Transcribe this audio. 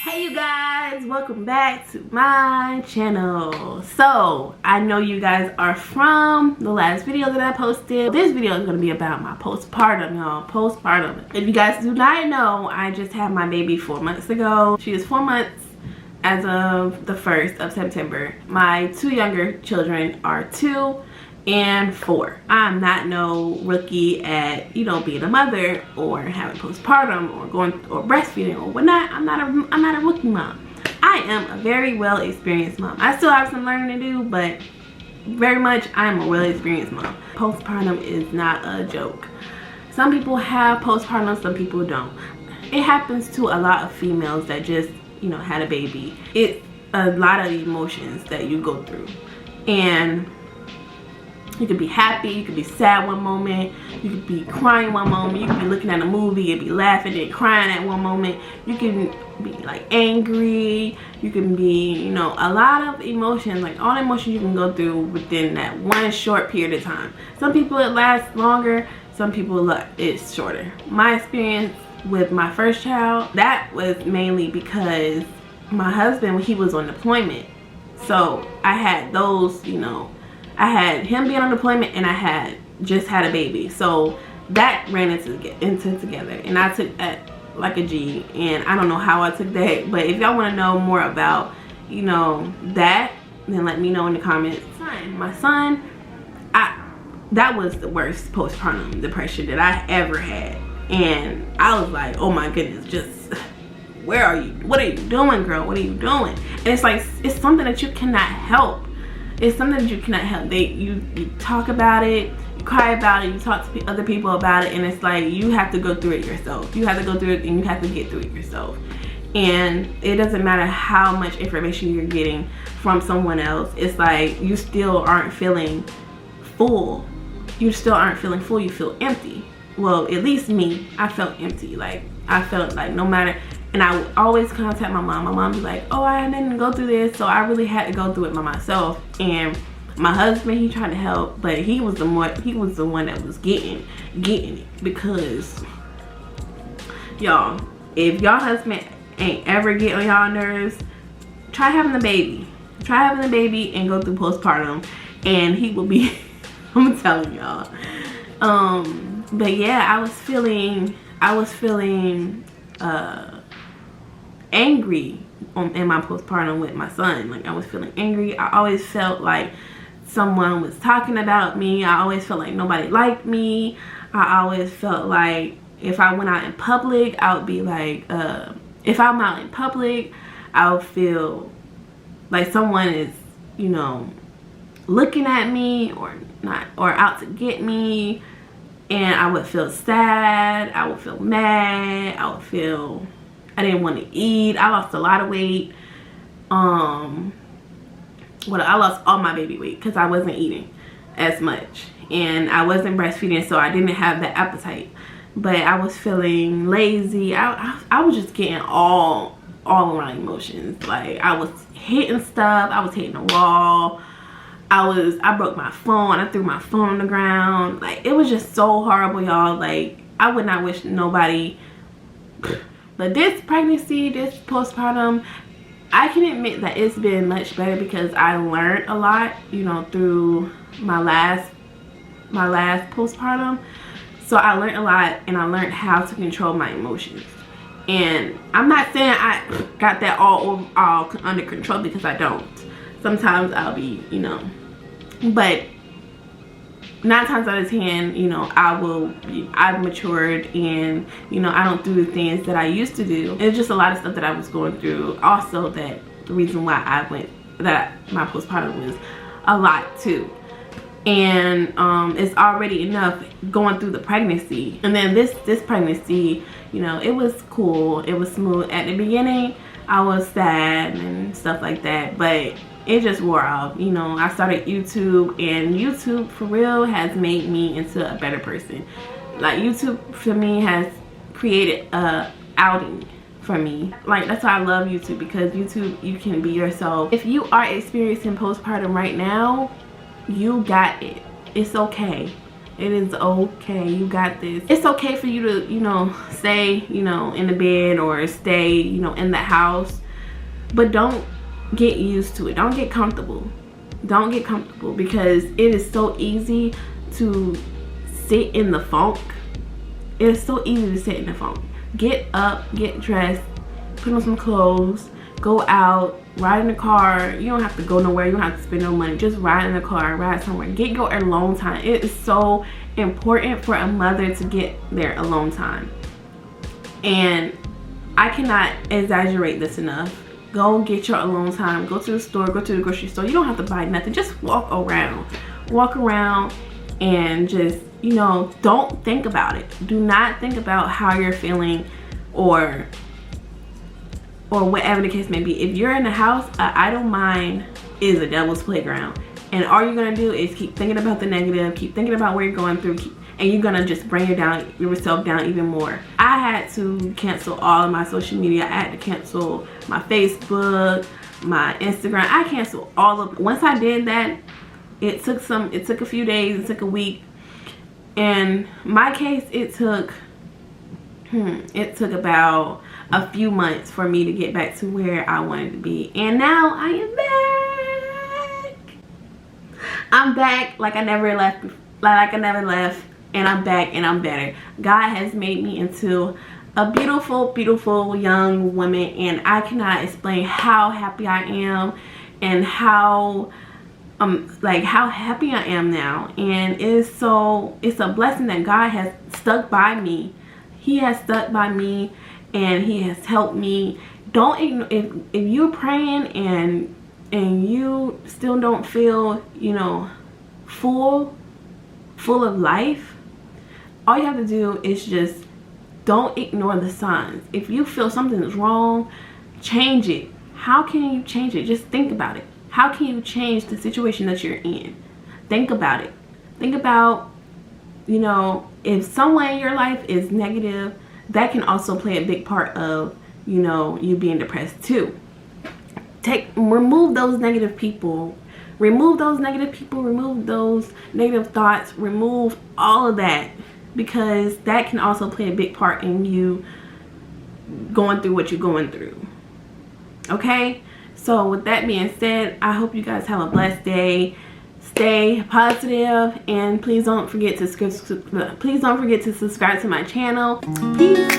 Hey you guys, welcome back to my channel. So I know you guys are from the last video that I posted. This video is going to be about my postpartum, y'all. Postpartum. If you guys do not know, I just had my baby 4 months ago. She is 4 months as of the 1st of September. My two younger children are 2 and 4. I'm not no rookie at, being a mother or having postpartum or breastfeeding or whatnot. I'm not a rookie mom. I am a very well experienced mom. I still have some learning to do, but very much I am a well experienced mom. Postpartum is not a joke. Some people have postpartum, some people don't. It happens to a lot of females that just had a baby. It's a lot of emotions that you go through, and you could be happy, you could be sad one moment, you could be crying one moment, you could be looking at a movie, you could be laughing and crying at one moment, you can be like angry, you can be, a lot of emotions, like all the emotions you can go through within that one short period of time. Some people it lasts longer, some people it's shorter. My experience with my first child, that was mainly because my husband, he was on deployment. So I had those, I had him being on deployment and I had just had a baby. So that ran into together, and I took that like a G, and I don't know how I took that, but if y'all want to know more about that, then let me know in the comments. My son, that was the worst postpartum depression that I ever had, and I was like, oh my goodness, just where are you? What are you doing, girl? What are you doing? And it's like, it's something that you cannot help. It's something that you cannot help. You talk about it, you cry about it, you talk to other people about it, and it's like you have to go through it yourself. You have to go through it and you have to get through it yourself. And it doesn't matter how much information you're getting from someone else. It's like you still aren't feeling full. You still aren't feeling full. You feel empty. Well, at least me, I felt empty. Like I felt like no matter. And I would always contact my mom. My mom was like, oh, I didn't go through this, so I really had to go through it by myself. And my husband, he tried to help, but he was the one that was getting it. Because y'all, if y'all husband ain't ever get on y'all nerves, try having a baby. Try having a baby and go through postpartum, and he will be I'm telling y'all. But yeah, I was feeling angry in my postpartum with my son. Like I was feeling angry. I always felt like someone was talking about me. I always felt like nobody liked me. I always felt like if I went out in public, I would be like, if I'm out in public, I would feel like someone is, looking at me or out to get me. And I would feel sad. I would feel mad. I didn't want to eat. I lost a lot of weight. I lost all my baby weight because I wasn't eating as much, and I wasn't breastfeeding, so I didn't have the appetite. But I was feeling lazy. I was just getting all around emotions. Like I was hitting stuff. I was hitting the wall. I broke my phone. I threw my phone on the ground. Like it was just so horrible, y'all. Like I would not wish nobody. But this pregnancy, this postpartum, I can admit that it's been much better because I learned a lot, through my last postpartum. So I learned a lot, and I learned how to control my emotions. And I'm not saying I got that all under control, because I don't. Sometimes I'll be, but 9 times out of 10, I've matured, and I don't do the things that I used to do. It's just a lot of stuff that I was going through. Also, that the reason why my postpartum was a lot too. And it's already enough going through the pregnancy, and then this pregnancy, it was cool, it was smooth. At the beginning, I was sad and stuff like that, but it just wore off. I started YouTube, and YouTube for real has made me into a better person. Like YouTube for me has created a outing for me. Like that's why I love YouTube, because YouTube, you can be yourself. If you are experiencing postpartum right now, you got it. It's okay. It is okay. You got this. It's okay for you to, you know, stay, you know, in the bed or stay, you know, in the house. But don't get used to it. Don't get comfortable. Don't get comfortable, because it is so easy to sit in the funk. It's so easy to sit in the funk. Get up, get dressed, put on some clothes, go out, ride in the car. You don't have to go nowhere. You don't have to spend no money. Just ride in the car, ride somewhere. Get your alone time. It is so important for a mother to get their alone time. And I cannot exaggerate this enough. Go get your alone time. Go to the store, go to the grocery store. You don't have to buy nothing. Just walk around. Walk around and just, you know, don't think about it. Do not think about how you're feeling or whatever the case may be. If you're in the house, an idle mind is a devil's playground. And all you're gonna do is keep thinking about the negative, keep thinking about where you're going through, and you're gonna just bring yourself down even more. I had to cancel all of my social media. I had to cancel my Facebook, my Instagram. I canceled all of. Once I did that, it took a few days. It took a week. In my case, it took about a few months for me to get back to where I wanted to be. And now I am back. I'm back like I never left. And I'm back and I'm better. God has made me into a beautiful, beautiful young woman, and I cannot explain how happy I am and how happy I am now. And it's a blessing that God has stuck by me. He has stuck by me and he has helped me. Don't ignore, if you're praying and you still don't feel, you know, full of life, all you have to do is just don't ignore the signs. If you feel something is wrong, change it. How can you change it? Just think about it. How can you change the situation that you're in? Think about it. Think about, you know, if someone in your life is negative, that can also play a big part of, you know, you being depressed too. Remove those negative people. Remove those negative people. Remove those negative thoughts. Remove all of that, because that can also play a big part in you going through what you're going through. Okay? So with that being said, I hope you guys have a blessed day. Stay positive, and please don't forget to subscribe to my channel. Peace.